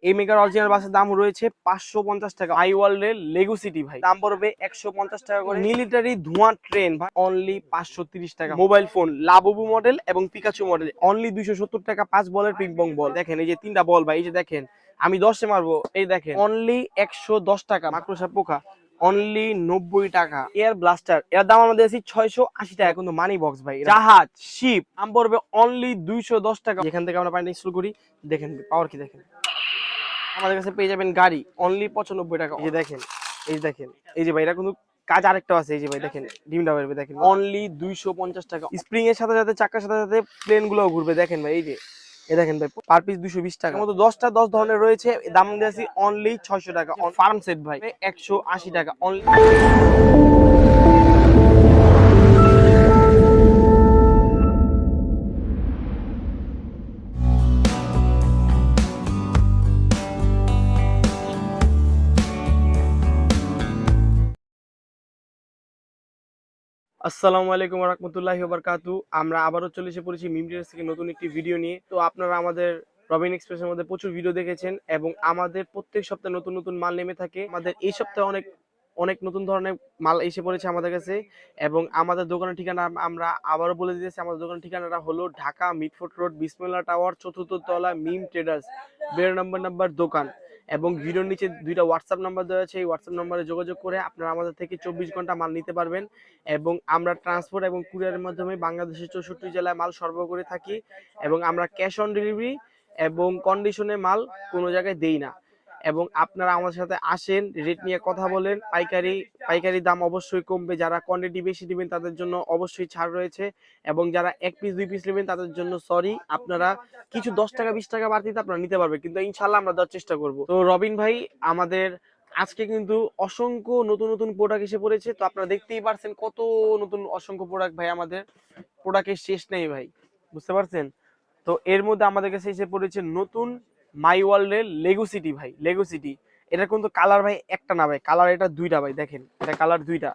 এই মেগার অরিজিনাল বাসের দাম রয়েছে 550 টাকা। আই ওয়ার্ল্ডের লেগো সিটি ভাই দাম পড়বে 150 টাকা করে। মিলিটারি ধোঁয়া ট্রেন ভাই অনলি 530 টাকা। মোবাইল ফোন লাবুবু মডেল এবং পিকাচু মডেল অনলি 270 টাকা। 5 বলের পিং পং বল দেখেন, এই যে 3টা বল ভাই, এই যে দেখেন আমি 10-এ মারবো, এই দেখেন অনলি 110 টাকা। মাকড়সা পোকা অনলি 90 টাকা। এয়ার ব্লাস্টার এর দাম আমাদের আছে 680 টাকা। কিন্তু মানি বক্স ভাই, জাহাজ শিপ দাম পড়বে অনলি 210 টাকা। যেখান থেকে আমরা পানিটা ইনস্টল করি দেখেন পাওয়ার কি দেখেন। আমাদের কাছে পেয়ে যাবেন গাড়ি অনলি 95 টাকা। এই যে দেখেন, এই যে দেখেন, এই যে ভাই এটা কিন্তু কাজ আরেকটা আছে, এই যে ভাই দেখেন ডিমটা বেরবে দেখেন অনলি 250 টাকা। স্প্রিং এর সাথে সাথে চাকার সাথে সাথে প্লেন গুলো ঘুরবে দেখেন ভাই, এই যে এই দেখেন ভাই পার পিস 220 টাকা মতো। 10 ধরনের রয়েছে, দাম দিয়েছি অনলি 600 টাকা। ফার্ম সেট ভাই 180 টাকা অনলি। আসসালামু আলাইকুম ওয়া রাহমাতুল্লাহি ওয়া বারাকাতু। আমরা আবারও চলে এসে পড়েছি মিম ট্রেডার্স থেকে নতুন একটি ভিডিও নিয়ে। তো আপনারা আমাদের রবিন এক্সপ্রেসের মধ্যে প্রচুর ভিডিও দেখেছেন এবং আমাদের প্রত্যেক সপ্তাহে নতুন নতুন মাল নেমে থাকে। আমাদের এই সপ্তাহে অনেক অনেক নতুন ধরনের মাল এসে পড়েছে আমাদের কাছে এবং আমাদের দোকানের ঠিকানা আমরা আবারও বলে দিতেছি। আমাদের দোকানের ঠিকানাটা হলো ঢাকা মিটফোর্ট রোড, বিসমিল্লাহ টাওয়ার, 4র্থ তলা, মিম ট্রেডার্স, 12 নম্বর দোকান। এবং ভিডিওর নিচে 2টা হোয়াটসঅ্যাপ নাম্বার দেওয়া আছে, এই হোয়াটসঅ্যাপ নাম্বারে যোগাযোগ করে আপনারা আমাদের থেকে 24 ঘন্টা মাল নিতে পারবেন। এবং আমরা ট্রান্সপোর্ট এবং কুরিয়ারের মাধ্যমে বাংলাদেশের 64 জেলায় মাল সরবরাহ করে থাকি এবং আমরা ক্যাশ অন ডেলিভারি এবং কন্ডিশনে মাল কোনো জায়গায় দেই না। এবং আপনারা আমাদের সাথে আসেন, রেট নিয়ে কথা বলেন। পাইকারি দাম অবশ্যই কমবে। যারা কোয়ান্টিটি বেশি নেবেন তাদের জন্য অবশ্যই ছাড় রয়েছে এবং যারা 1 পিস 2 পিস নেবেন তাদের জন্য সরি, আপনারা কিছু 10 টাকা 20 টাকা বাড়তিতে আপনারা নিতে পারবেন, কিন্তু ইনশাল্লাহ আমরা দেওয়ার চেষ্টা করব। তো রবিন ভাই আমাদের আজকে কিন্তু অসংখ্য নতুন নতুন প্রোডাক্ট এসে পড়েছে। তো আপনারা দেখতেই পারছেন কত নতুন অসংখ্য প্রোডাক্ট ভাই, আমাদের প্রোডাক্টের শেষ নেই ভাই, বুঝতে পারছেন। তো এর মধ্যে আমাদের কাছে এসে পড়েছে নতুন মাই ওয়ার্ল্ডের লেগো সিটি ভাই, লেগো সিটি। এটা কিন্তু কালার ভাই একটা না ভাই, কালার এটা 2টা ভাই, দেখেন এটা কালার 2টা।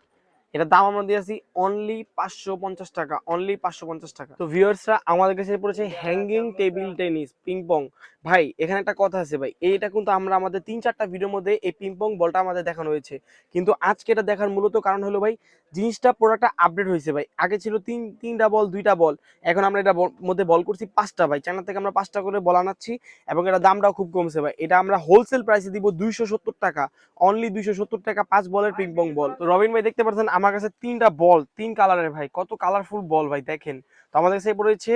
এটা দাম আমরা দিয়েছি অনলি 550 টাকা, অনলি 550 টাকা। তো ভিউয়ার্সরা আমাদের কাছে পড়েছে hanging table tennis ping pong ভাই। এখানে একটা কথা আছে ভাই, এইটা কিন্তু আমরা আমাদের 3-4টা ভিডিওর মধ্যে এই পিং পং বলটা আমাদের দেখানো হয়েছে, কিন্তু আজকে এটা দেখার মূলত কারণ হলো ভাই জিনিসটা প্রোডাক্টটা আপডেট হয়েছে ভাই। আগে ছিল 3টা বল 2টা বল, এখন আমরা এটা মধ্যে বল করছি 5টা ভাই। চায়না থেকে আমরা 5টা করে বল আনাচ্ছি এবং এটা দামটাও খুব কমছে ভাই। এটা আমরা হোলসেল প্রাইসে দিব 270 টাকা, অনলি 270 টাকা 5 বলের পিং পং বল। তো রবিন ভাই দেখতে পাচ্ছেন আমার কাছে 3টা বল 3 কালারের ভাই, কত কালারফুল বল ভাই দেখেন। তো আমাদের কাছে পড়েছে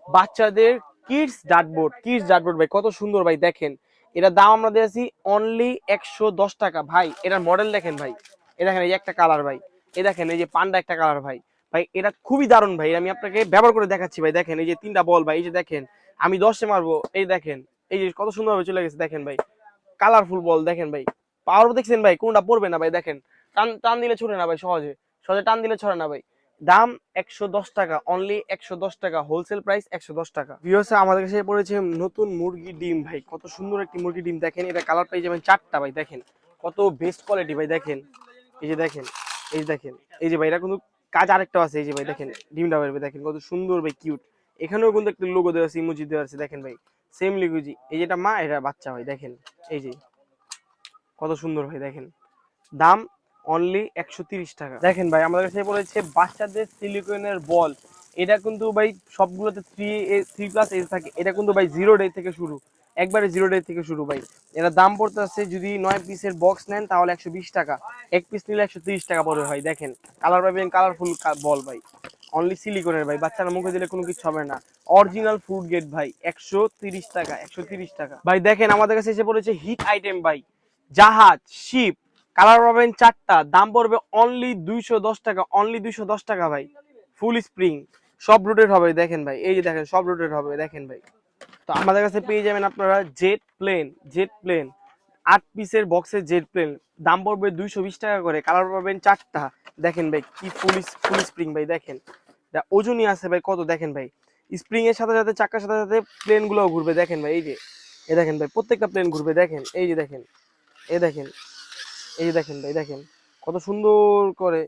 বাচ্চাদের কিডস ডার্টবোর্ড ভাই, কত সুন্দর ভাই দেখেন। এটার দাম আমরা দিয়েছি অনলি 110 টাকা ভাই। এটার মডেল দেখেন ভাই, এই দেখেন এই যে একটা কালার ভাই, এই দেখেন এই যে পান্ডা একটা কালার ভাই। ভাই এটা খুবই দারুণ ভাই, আমি আপনাকে ব্যবহার করে দেখাচ্ছি ভাই। দেখেন এই যে 3টা বল ভাই, এই যে দেখেন আমি 10-এ মারবো, এই দেখেন এই যে কত সুন্দর ভাবে চলে গেছে দেখেন ভাই। কালারফুল বল দেখেন ভাই, পাওয়ার দেখছেন ভাই, কোনটা পড়বে না ভাই দেখেন। টান টান দিলে ছুটে না ভাই, সহজে সহজে টান দিলে ছড়ে না ভাই। দাম 110 টাকা, অনলি 110 টাকা, হোলসেল প্রাইস 110 টাকা। ভিউয়ার্স আমাদের কাছে পড়েছে নতুন মুরগি ডিম ভাই, কত সুন্দর একটি মুরগি ডিম দেখেন। এটা কালার পেয়ে যাবেন 4টা ভাই, দেখেন কত বেস্ট কোয়ালিটি ভাই দেখেন। এই যে দেখেন, এই যে দেখেন, এই যে ভাই এটা কিন্তু কাজ আরেকটা আছে, এই যে ভাই দেখেন ডিমটা বেরবে দেখেন কত সুন্দর ভাই কিউট। এখানেও কিন্তু একটা লোগো দেওয়া আছে, ইমোজি দেওয়া আছে দেখেন ভাই, সেম লিগুজি। এই যেটা মা এটা বাচ্চা ভাই দেখেন, এই যে কত সুন্দর ভাই দেখেন। দাম অনলি 130 টাকা। দেখেন ভাই আমাদের কাছে বলেছে বাচ্চাদের সিলিকনের বল। এটা কিন্তু ভাই সবগুলোতে 3+ এজ থাকে। এটা কিন্তু ভাই 0 ডে থেকে শুরু, একবারে 0 ডে থেকে শুরু ভাই। এটা দাম পড়তে আছে যদি 9 পিসের বক্স নেন তাহলে 120 টাকা, 1 পিস নিলে 130 টাকা পড়বে ভাই। দেখেন কালার পাবেন কালারফুল বল ভাই, অনলি সিলিকনের ভাই, বাচ্চারা মুখে দিলে কোনো কিছু হবে না। অরিজিনাল ফুড গেট ভাই 130 টাকা, 130 টাকা ভাই। দেখেন আমাদের কাছে এসে পড়েছে হিট আইটেম ভাই, জাহাজ শিপ, কালার পাবেন 4টা, দাম পড়বে অনলি 210 টাকা, অনলি 210 টাকা ভাই। ফুল স্প্রিং সব রোটেট হবে দেখেন ভাই, এই যে দেখেন সব রোটেট হবে দেখেন ভাই। তো আমাদের কাছে পেয়ে যাবেন আপনারা জেট প্লেন 8 পিসের বক্সের জেট প্লেন, দাম পড়বে 220 টাকা করে, কালার পাবেন 4টা। দেখেন ভাই কি ফুল স্প্রিং ভাই দেখেন, ওজনই আছে ভাই কত দেখেন ভাই। স্প্রিং এর সাথে সাথে চাকার সাথে সাথে প্লেন গুলো ঘুরবে দেখেন ভাই, এই যে এই দেখেন ভাই প্রত্যেকটা প্লেন ঘুরবে দেখেন, এই যে দেখেন এই দেখেন, এই যে দেখেন ভাই দেখেন কত সুন্দর করে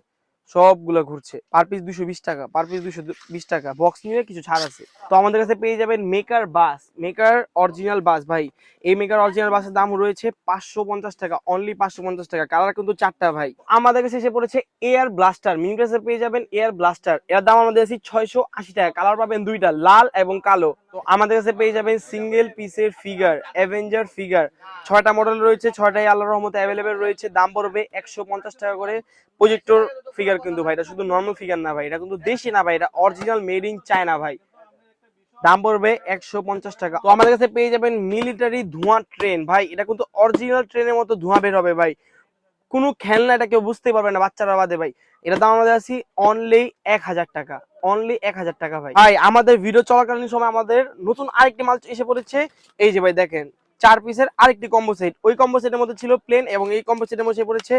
সবগুলো ঘুরছে। পার পিস 220 টাকা, পার পিস 220 টাকা। বক্স নিলে কিছু ছাড় আছে। তো আমাদের কাছে পেয়ে যাবেন মেকার বাস, মেকার অরিজিনাল বাস ভাই। এই মেকার অরিজিনাল বাসের দাম রয়েছে 550 টাকা, অনলি 550 টাকা। কালার কিন্তু 4টা ভাই। আমাদের কাছে এসে পড়েছে এয়ার ব্লাস্টার, মিনিপ্রেসে পেয়ে যাবেন এয়ার ব্লাস্টার। এর দাম আমাদের কাছে 680 টাকা। কালার পাবেন দুইটা, লাল এবং কালো। তো আমাদের কাছে পেয়ে যাবেন সিঙ্গেল পিসের ফিগার, অ্যাভেঞ্জার ফিগার। 6টা মডেল রয়েছে, 6টাই আল্লাহর রহমতে অ্যাভেলেবেল রয়েছে। দাম পড়বে 150 টাকা করে। প্রজেক্টর ফিগার কিন্তু ভাই, এটা শুধু নর্মাল ফিগার না ভাই, এটা কিন্তু দেশি না ভাই, এটা অরিজিনাল মেড ইন চায়না ভাই। দাম পড়বে 150 টাকা। তো আমাদের কাছে পেয়ে যাবেন মিলিটারি ধোঁয়া ট্রেন ভাই, এটা কিন্তু অরিজিনাল ট্রেনের মতো ধোঁয়া বের হবে ভাই। কোনো খেলনা এটা কেউ বুঝতেই পারবে না, বাচ্চারা বাদে ভাই। এটা দাম আমাদের আছি অনলি 1000 টাকা, অনলি 1000 টাকা ভাই। ভাই আমাদের ভিডিও চলাকালীন সময় আমাদের নতুন আরেকটি মাল এসে পড়েছে। এই যে ভাই দেখেন, 4 পিসের আরেকটি কম্বো সেট। ওই কম্বো সেটের মধ্যে ছিল প্লেন, এবং এই কম্বো সেটের মধ্যে এসে পড়েছে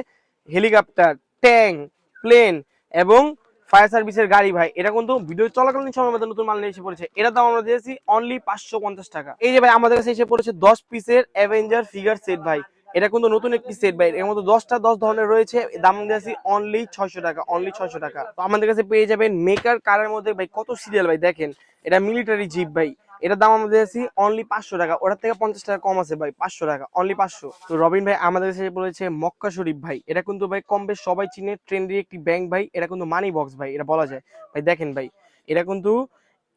হেলিকপ্টার, ট্যাঙ্ক, প্লেন এবং ফায়ার সার্ভিসের গাড়ি ভাই। এটা কিন্তু ভিডিও চলাকালীন সময় আমাদের নতুন মাল নিয়ে এসে পড়েছে। এটা দাম আমরা দিয়েছি অনলি 550 টাকা। এই যে ভাই আমাদের কাছে এসে পড়েছে 10 পিসের অ্যাভেঞ্জার ফিগার সেট ভাই। এটা কিন্তু নতুন একটি সেট ভাই, এর মধ্যে 10 ধরনের রয়েছে। দাম দিয়েছি অনলি 600 টাকা, অনলি 600 টাকা। তো আমাদের কাছে পেয়ে যাবেন মেকার কারের মধ্যে ভাই কত সিরিয়াল ভাই দেখেন। এটা মিলিটারি জিপ ভাই, এটার দাম আমাদের দিয়েছি অনলি 500 টাকা। ওটার থেকে 50 টাকা কম আছে ভাই, 500 টাকা, অনলি 500। তো রবিন ভাই আমাদের কাছে বলেছে মক্কা শরীফ ভাই। এটা কিন্তু ভাই কম বেশ সবাই চিনে, ট্রেন্ডি একটি ব্যাংক ভাই। এটা কিন্তু মানি বক্স ভাই, এটা বলা যায় ভাই। দেখেন ভাই, এটা কিন্তু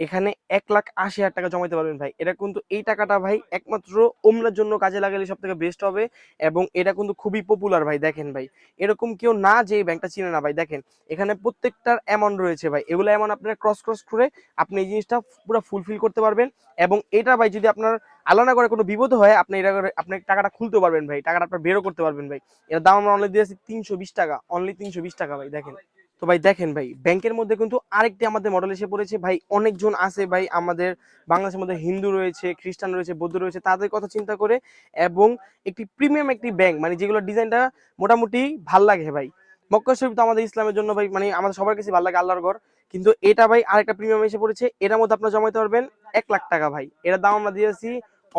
এখানে 1,80,000 টাকা জমাইতে পারবেন ভাই। এটা কিন্তু এই টাকাটা ভাই একমাত্র ওমরার জন্য কাজে লাগালে সব থেকে বেস্ট হবে, এবং এটা কিন্তু খুবই পপুলার ভাই। দেখেন ভাই, এরকম কেউ না যে এই ব্যাংকটা চিনে না ভাই। দেখেন এখানে প্রত্যেকটার অ্যামাউন্ট রয়েছে ভাই, এগুলো অ্যামাউন্ট আপনারা ক্রস করে আপনি এই জিনিসটা পুরো ফুলফিল করতে পারবেন। এবং এটা ভাই যদি আপনার আল্লাহ না করে কোনো বিপদ হয়, আপনি এটা আপনি টাকাটা খুলতে পারবেন ভাই, টাকাটা আপনার বেরও করতে পারবেন ভাই। এর দাম আমরা অনলি দিয়েছি 320 টাকা, অনলি 320 টাকা ভাই। দেখেন তো ভাই, দেখেন ভাই ব্যাংকের মধ্যে কিন্তু আরেকটি আমাদের মডেল এসে পড়েছে ভাই। অনেকজন আছে ভাই আমাদের বাংলাদেশের মধ্যে, হিন্দু রয়েছে, খ্রিস্টান রয়েছে, বৌদ্ধ রয়েছে, তাদের কথা চিন্তা করে, এবং একটি প্রিমিয়াম একটি ব্যাংক, মানে যেগুলো ডিজাইনটা মোটামুটি ভাল লাগে ভাই। মক্কা শরীফ তো আমাদের ইসলামের জন্য ভাই, মানে আমাদের সবার কাছে ভালো লাগে, আল্লাহর ঘর। কিন্তু এটা ভাই আরেকটা প্রিমিয়াম এসে পড়েছে, এটার মধ্যে আপনারা জমাইতে পারবেন 1,00,000 টাকা ভাই। এটার দাম আমরা দিয়েছি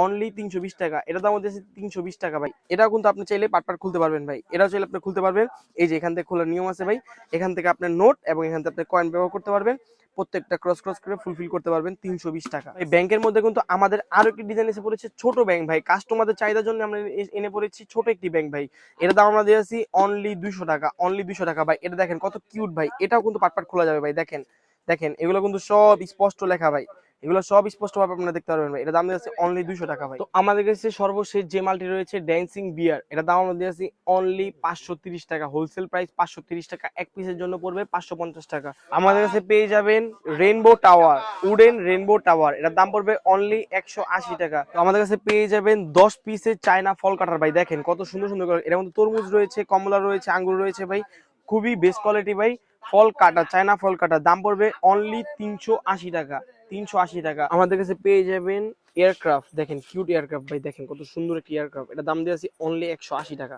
অনলি 320 টাকা। এটার দাম দিয়েছি 320 টাকা ভাই। এটাও কিন্তু আপনি চাইলে পাট খুলতে পারবেন ভাই, এটাও চাইলে আপনি খুলতে পারবেন। এই যে এখান থেকে খোলার নিয়ম আছে ভাই, এখান থেকে আপনার নোট এবং এখান থেকে আপনি কয়েন ব্যবহার করতে পারবেন। প্রত্যেকটা ক্রস করে ফুলফিল করতে পারবেন 320 টাকা। এই ব্যাংকের মধ্যে কিন্তু আমাদের আরো একটি ডিজাইন এসে পড়েছে, ছোট ব্যাংক ভাই। কাস্টমারদের চাহিদার জন্য আমরা এনে পড়েছি ছোট একটি ব্যাংক ভাই। এটার দাম আমরা দিয়েছি অনলি 200 টাকা, অনলি 200 টাকা ভাই। এটা দেখেন কত কিউট ভাই, এটাও কিন্তু পাট খোলা যাবে ভাই। দেখেন দেখেন, এগুলো কিন্তু সব স্পষ্ট লেখা ভাই, এগুলো সব স্পষ্ট ভাবে আপনারা দেখতে পারবেন ভাই। এটা দাম দিয়েছে অনলি 200 টাকা ভাই। তো আমাদের কাছে সর্বশেষ যে মালটি রয়েছে ড্যান্সিং বিয়ার, এটা দাম আমরা দিয়েছি অনলি 530 টাকা, হোলসেল প্রাইস 530 টাকা। এক পিসের জন্য পড়বে 550 টাকা। আমাদের কাছে পেয়ে যাবেন rainbow tower, wooden rainbow tower, এটার দাম পড়বে অনলি 180 টাকা। তো আমাদের কাছে পেয়ে যাবেন 10 পিসের চায়না ফল কাটার ভাই। দেখেন কত সুন্দর সুন্দর করে, এর মধ্যে তরমুজ রয়েছে, কমলা রয়েছে, আঙ্গুর রয়েছে ভাই। খুবই বেস্ট কোয়ালিটি ভাই। ফল কাটা, চায়না ফল কাটা, দাম পড়বে অনলি 380 টাকা, 380 টাকা। আমাদের কাছে পেয়ে যাবেন এয়ারক্রাফট, দেখেন কিউট এয়ারক্রাফট ভাই, দেখেন কত সুন্দর একটি এয়ারক্রাফট। এটা দাম দিয়েছি অনলি 180 টাকা।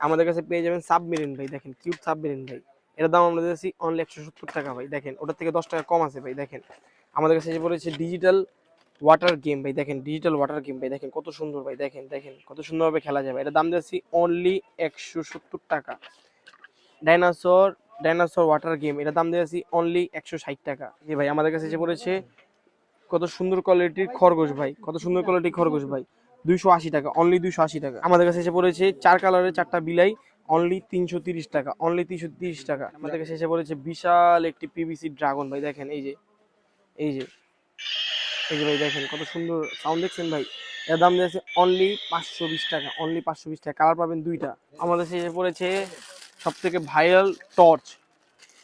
আমাদের কাছে পেয়ে যাবেন সাবমেরিন ভাই, দেখেন কিউট সাবমেরিন ভাই। এটার দাম আমরা দিয়েছি অনলি 170 টাকা ভাই। দেখেন ওটার থেকে 10 টাকা কম আছে ভাই। দেখেন আমাদের কাছে এসে পড়েছে ডিজিটাল ওয়াটার গেম ভাই। দেখেন ডিজিটাল ওয়াটার গেম ভাই, দেখেন কত সুন্দর ভাই। দেখেন দেখেন কত সুন্দরভাবে খেলা যাবে। এটা দাম দিয়েছি অনলি 170 টাকা। ডাইনোসর, ডাইনোসর ওয়াটার গেম, এটা দাম দিয়েছি অনলি 160 টাকা। জি ভাই আমাদের কাছে এসে পড়েছে কত সুন্দর কোয়ালিটির খরগোশ ভাই, কত সুন্দর কোয়ালিটির খরগোশ ভাই, 280 টাকা, অনলি 280 টাকা। আমাদের কাছে এসে পড়েছে 4 কালারের 4টা বিলাই, অনলি 330 টাকা, অনলি 330 টাকা। আমাদের কাছে এসে পড়েছে বিশাল একটি পিভিসি ড্রাগন ভাই। দেখেন এই যে এই যে এই যে ভাই, দেখেন কত সুন্দর সাউন্ড, দেখছেন ভাই। এর দাম দিয়েছে অনলি 520 টাকা, অনলি 520 টাকা। কালার পাবেন দুইটা। আমাদের কাছে এসে পড়েছে সব থেকে viral torch,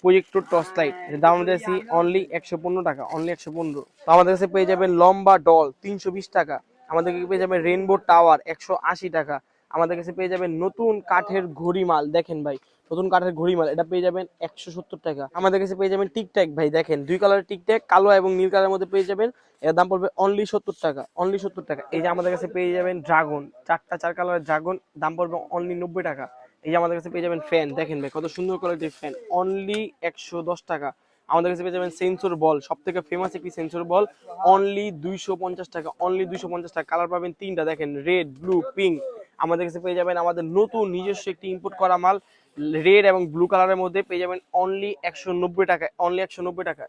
projector torch light, এর দাম দিয়েছি অনলি 115 টাকা, অনলি 115। তো আমাদের কাছে পেয়ে যাবেন লম্বা ডল 320 টাকা। আমাদের কাছে পেয়ে যাবেন রেইনবো টাওয়ার 180 টাকা। আমাদের কাছে পেয়ে যাবেন নতুন কাঠের ঘড়ি মাল, দেখেন ভাই নতুন কাঠের ঘড়ি মাল, এটা পেয়ে যাবেন 170 টাকা। আমাদের কাছে পেয়ে যাবেন টিকট্যাক ভাই, দেখেন 2 কালারের টিকট্যাক, কালো এবং নীল কালারের মধ্যে পেয়ে যাবেন। এর দাম পড়বে অনলি 70 টাকা, অনলি 70 টাকা। এই যে আমাদের কাছে পেয়ে যাবেন ড্রাগন, 4 কালারের ড্রাগন, দাম পড়বে অনলি 90 টাকা। এই যে আমাদের কাছে পেয়ে যাবেন ফ্যান, দেখেন ভাই কত সুন্দর কোয়ালিটির ফ্যান, অনলি 110 টাকা। আমাদের কাছে পেয়ে যাবেন সেন্সর বল, সব থেকে ফেমাস একটি সেন্সর বল, অনলি 250 টাকা, অনলি 250 টাকা। কালার পাবেন 3টা, দেখেন রেড, ব্লু, পিঙ্ক। আমাদের কাছে পেয়ে যাবেন আমাদের নতুন নিজস্ব একটি ইম্পোর্ট করা মাল রেড এবং ব্লু কালারের মধ্যে পেয়ে যাবেন অনলি 190 টাকা, অনলি 190 টাকা।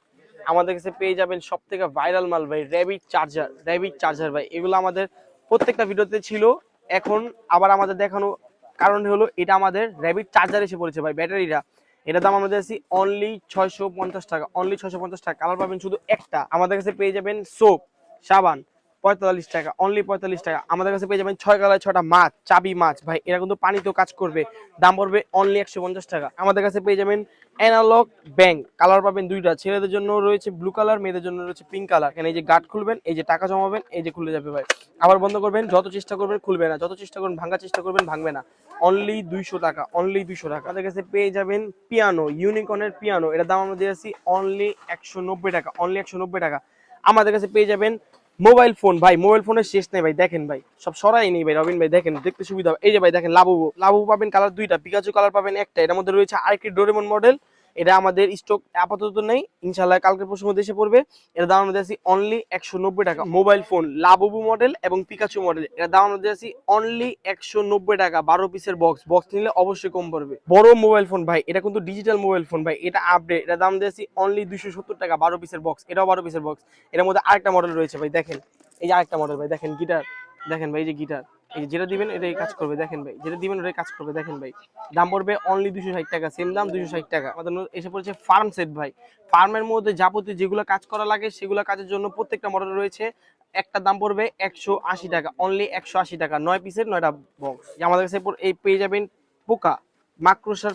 আমাদের কাছে পেয়ে যাবেন সব থেকে ভাইরাল মাল ভাই, র্যাবিট চার্জার ভাই। এগুলো আমাদের প্রত্যেকটা ভিডিওতে ছিল, এখন আবার আমাদের দেখানো কারণ হলো এটা আমাদের র্যাবিট চার্জার এসে পড়েছে ভাই, ব্যাটারিটা। এটার দাম আমাদের আছি অনলি 650 টাকা, অনলি 650 টাকা। কালার পাবেন শুধু একটা। আমাদের কাছে পেয়ে যাবেন সোপ, সাবান 45 টাকা, অনলি 45 টাকা। আমাদের কাছে পেয়ে যাবেন 6 কালার 6টা মাছ, চাবি মাছ ভাই, এরা কিন্তু পানিতেও কাজ করবে, দাম পড়বে অনলি 150 টাকা। আমাদের কাছে পেয়ে যাবেন অ্যানালগ ব্যাংক, কালার পাবেন দুইটা, ছেলেদের জন্য রয়েছে ব্লু কালার, মেয়েদের জন্য রয়েছে পিঙ্ক কালার। এখানে এই যে গার্ড খুলবেন, এই যে টাকা জমাবেন, এই যে খুলে যাবে ভাই, আবার বন্ধ করবেন, যত চেষ্টা করবেন খুলবে না, যত চেষ্টা করবেন ভাঙার চেষ্টা করবেন ভাঙবে না। অনলি 200 টাকা, অনলি 200 টাকা। আমাদের কাছে পেয়ে যাবেন পিয়ানো, ইউনিকর্নের পিয়ানো, এটার দাম আমরা দিয়েছি অনলি 190 টাকা, অনলি 190 টাকা। আমাদের কাছে পেয়ে যাবেন মোবাইল ফোন ভাই, মোবাইল ফোনের শেষ নেই ভাই, দেখেন ভাই সব সরাই নেই ভাই, রবিন ভাই দেখেন দেখতে সুবিধা। এই যে ভাই দেখেন লাবুবু, লাবুবু পাবেন কালার দুইটা, পিকাচু কালার পাবেন একটা। এটার মধ্যে রয়েছে আরেকটি ডোরেমন মডেল, এটা আমাদের স্টক আপাতত নেই, ইনশাল্লাহ কালকে পরশুর মধ্যে এসে পড়বে। এর দাম আমাদের আছে অনলি 190 টাকা। মোবাইল ফোন লাবুবু মডেল এবং পিকাচু মডেল, এর দাম আমাদের আছে অনলি 190 টাকা। 12 পিসের বক্স, বক্স নিলে অবশ্যই কম পড়বে। বড় মোবাইল ফোন ভাই, এটা কিন্তু ডিজিটাল মোবাইল ফোন ভাই, এটা আপডেট, এর দাম দিয়েছি অনলি 270 টাকা। 12 পিসের বক্স, এটাও 12 পিসের বক্স। এর মধ্যে আরেকটা মডেল রয়েছে ভাই, দেখেন এই যে আরেকটা মডেল ভাই, দেখেন গিটার, দেখেন ভাই এই যে গিটার, এই যে যেটা দিবেন এটাই কাজ করবে, দেখেন ভাই যেটা দিবেন ওটাই কাজ করবে, দেখেন ভাই। দাম পড়বে অনলি 260 টাকা, সেম দাম 260 টাকা। আমাদের এসে পড়েছে ফার্ম সেট ভাই, ফার্মের মধ্যে যাবতীয় যেগুলো কাজ করা লাগে সেগুলো কাজের জন্য প্রত্যেকটা মডেল রয়েছে। একটা দাম পড়বে 180 টাকা, অনলি 180 টাকা, 9 পিসের 9টা বক্স। আমাদের কাছে এই পেয়ে যাবেন পোকা, মাকড়সার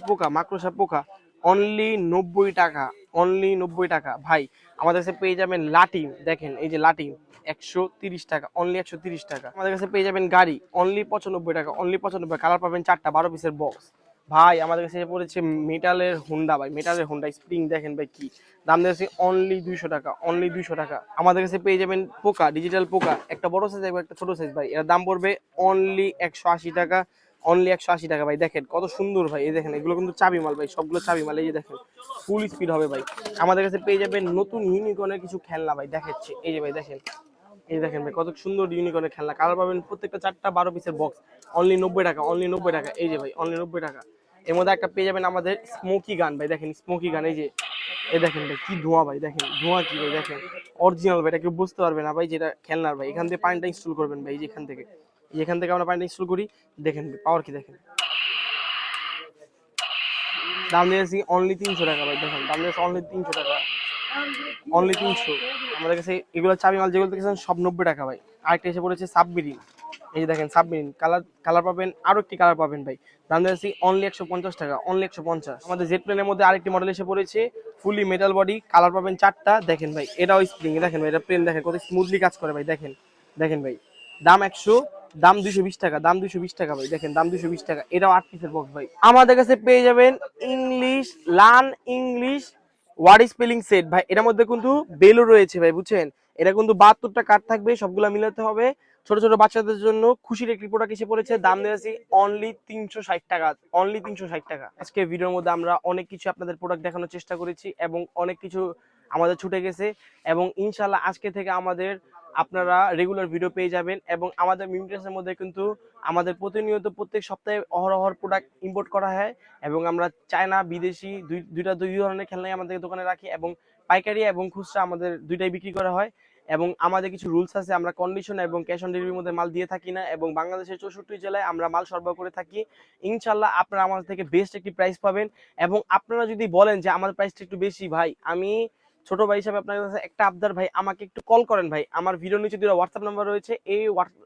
পোকা, অনলি 90 টাকা, অনলি 90 টাকা ভাই। আমাদের কাছে পেয়ে যাবেন লাটিম, দেখেন এই যে লাটিম 130 টাকা, অনলি 130 টাকা। আমাদের কাছে পেয়ে যাবেন গাড়ি অনলি 95 টাকা, অনলি 95। কালার পাবেন 4টা, 12 পিসের বক্স ভাই। আমাদের কাছে পড়েছে মেটালের হোন্ডা ভাই, মেটালের হোন্ডা স্প্রিং, দেখেন ভাই কি দাম দিয়েছে অনলি 200 টাকা, অনলি 200 টাকা। আমাদের কাছে পেয়ে যাবেন পোকা, ডিজিটাল পোকা, একটা বড় সাইজ এবং একটা ছোট সাইজ ভাই, এর দাম পড়বে অনলি 180 টাকা, অনলি 180 টাকা ভাই। দেখেন কত সুন্দর ভাই, এই দেখেন এগুলো কিন্তু চাবি মাল ভাই, সবগুলো চাবি মাল, এই যে দেখেন ফুল স্পিড হবে ভাই। আমাদের কাছে পেয়ে যাবেন নতুন ইউনিকর্নের কিছু খেলনা ভাই, দেখাচ্ছি এই যে ভাই দেখেন, এই দেখেন ভাই কত সুন্দর ইউনিকর্নের খেলনা, কালার পাবেন প্রত্যেকটা 4টা, 12 পিসের বক্স, অনলি 90 টাকা, অনলি 90 টাকা। এই যে ভাই অনলি 90 টাকা। এর মধ্যে একটা পেয়ে যাবেন আমাদের স্মোকি গান ভাই, দেখেন স্মোকি গান, এই যে এই দেখেন ভাই কি ধোঁয়া ভাই, দেখেন ধোঁয়া কি ভাই, দেখেন অরিজিনাল ভাই, এটা কেউ বুঝতে পারবে না ভাই যেটা খেলনার ভাই। এখান থেকে পানিটা ইনস্টল করবেন ভাই, এই যে এখান থেকে আমরা পানিটা ইনস্টল করি, দেখেন পাওয়ার কি দেখেন। দাম দিয়েছি অনলি 300 টাকা ভাই, দেখেন দাম দিয়েছি অনলি 300 টাকা, অনলি 300। আমাদের কাছে এগুলো চাবি মাল যেগুলো দেখেছেন সব 90 টাকা ভাই। আরেকটা এসে পড়েছে সাবমেরিন, এই যে দেখেন সাবমেরিন, কালার পাবেন, আরো একটি কালার পাবেন ভাই। দাম দিয়েছি অনলি 150 টাকা, অনলি 150। আমাদের জেড প্লেনের মধ্যে আরেকটি মডেল এসে পড়েছে, ফুলি মেটাল বডি, কালার পাবেন 4টা, দেখেন ভাই এটাও স্প্রিং, দেখেন ভাই এটা প্লেন, দেখেন কত স্মুথলি কাজ করে ভাই, দেখেন দেখেন ভাই। দাম 100, দাম 220 টাকা, দাম 220 টাকা ভাই, দেখেন দাম 220 টাকা। এটাও 8 পিসের বক্স ভাই। আমাদের কাছে পেয়ে যাবেন English learn English word spelling set ভাই, এটার মধ্যে কিন্তু বেলও রয়েছে ভাই, বুঝছেন। এটা কিন্তু 72টা কার্ড থাকবে, সবগুলা মিলাতে হবে। ছোট ছোট বাচ্চাদের জন্য খুশির একটি প্রোডাক্ট এসে পড়েছে, দাম দিয়েছি অনলি 360 টাকা, অনলি 360 টাকা। আজকে ভিডিওর মধ্যে আমরা অনেক কিছু আপনাদের প্রোডাক্ট দেখানোর চেষ্টা করেছি এবং অনেক কিছু আমাদের ছুটে গেছে, এবং ইনশাল্লাহ আজকে থেকে আমাদের আপনারা রেগুলার ভিডিও পেয়ে যাবেন। এবং আমাদের মিমট্রেসের মধ্যে কিন্তু আমাদের প্রতিনিয়ত প্রত্যেক সপ্তাহে অহরহ প্রোডাক্ট ইম্পোর্ট করা হয়, এবং আমরা চায়না বিদেশি দুই ধরনের খেলনাই আমাদের দোকানে রাখি, এবং পাইকারি এবং খুচরা আমাদের দুইটাই বিক্রি করা হয়। এবং আমাদের কিছু রুলস আছে, আমরা কন্ডিশন এবং ক্যাশ অন ডেলিভারির মধ্যে মাল দিয়ে থাকি না, এবং বাংলাদেশের 64 জেলায় আমরা মাল সরবরাহ করে থাকি। ইনশাল্লাহ আপনারা আমাদের থেকে বেস্ট একটি প্রাইস পাবেন। এবং আপনারা যদি বলেন যে আমাদের প্রাইসটা একটু বেশি ভাই, আমি ছোট ভাই হিসাবে আপনার কাছে একটা আবদার ভাই, আমাকে একটু কল করেন ভাই, আমার ভিডিওর নিচে দুটো হোয়াটসঅ্যাপ নাম্বার রয়েছে, এই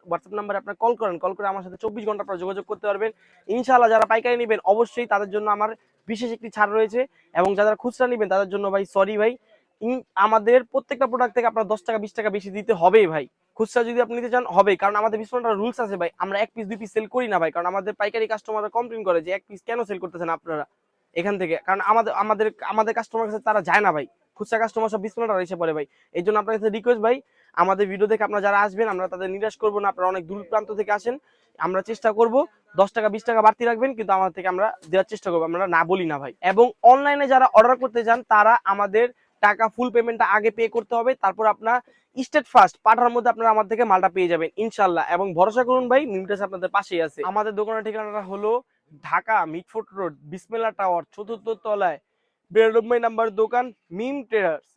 হোয়াটসঅ্যাপ নাম্বারে আপনার কল করেন, কল করে আমার সাথে 24 ঘন্টা পর যোগাযোগ করতে পারবেন। ইনশাআল্লাহ যারা পাইকারি নেবেন অবশ্যই তাদের জন্য আমার বিশেষ একটি ছাড় রয়েছে, এবং যারা খুচরা নেবেন তাদের জন্য ভাই সরি ভাই, আমাদের প্রত্যেকটা প্রোডাক্ট থেকে আপনার 10 টাকা 20 টাকা বেশি দিতে হবেই ভাই। খুচরা যদি আপনি নিতে চান হবে, কারণ আমাদের 20 রুলস আছে ভাই, আমরা 1 পিস 2 পিস সেল করি না ভাই, কারণ আমাদের পাইকারি কাস্টমাররা কমপ্লেইন করে যে 1 পিস কেন সেল করতেছেন আপনারা এখান থেকে, কারণ আমাদের কাস্টমার কাছে তারা যায় না ভাই, খুচরা কাস্টমার সব 20 এসে পড়ে ভাই। এই জন্য আপনার কাছে রিকোয়েস্ট ভাই, আমাদের ভিডিও দেখে আপনারা যারা আসবেন আমরা তাদের নিরাশ করবো না, আপনারা অনেক দূর প্রান্ত থেকে আসেন, আমরা চেষ্টা করব 10 টাকা 20 টাকা বাড়তি রাখবেন, কিন্তু আমাদের থেকে আমরা দেওয়ার চেষ্টা করবো, আমরা না বলি না ভাই। এবং অনলাইনে যারা অর্ডার করতে চান তারা আমাদের টাকা ফুল পেমেন্টটা আগে পে করতে হবে, তারপর আপনার স্টেট ফার্স্ট পাঠার মধ্যে আপনারা আমার থেকে মালটা পেয়ে যাবেন ইনশাল্লাহ। এবং ভরসা করুন ভাই, মিমট্রেস আপনাদের পাশেই আছে। আমাদের দোকানের ঠিকানাটা হলো ঢাকা মিটফোর্ট রোড বিসমিল্লাহ টাওয়ার ৪র্থ তলায় ৯২ নম্বর দোকান মিম ট্রেডার্স।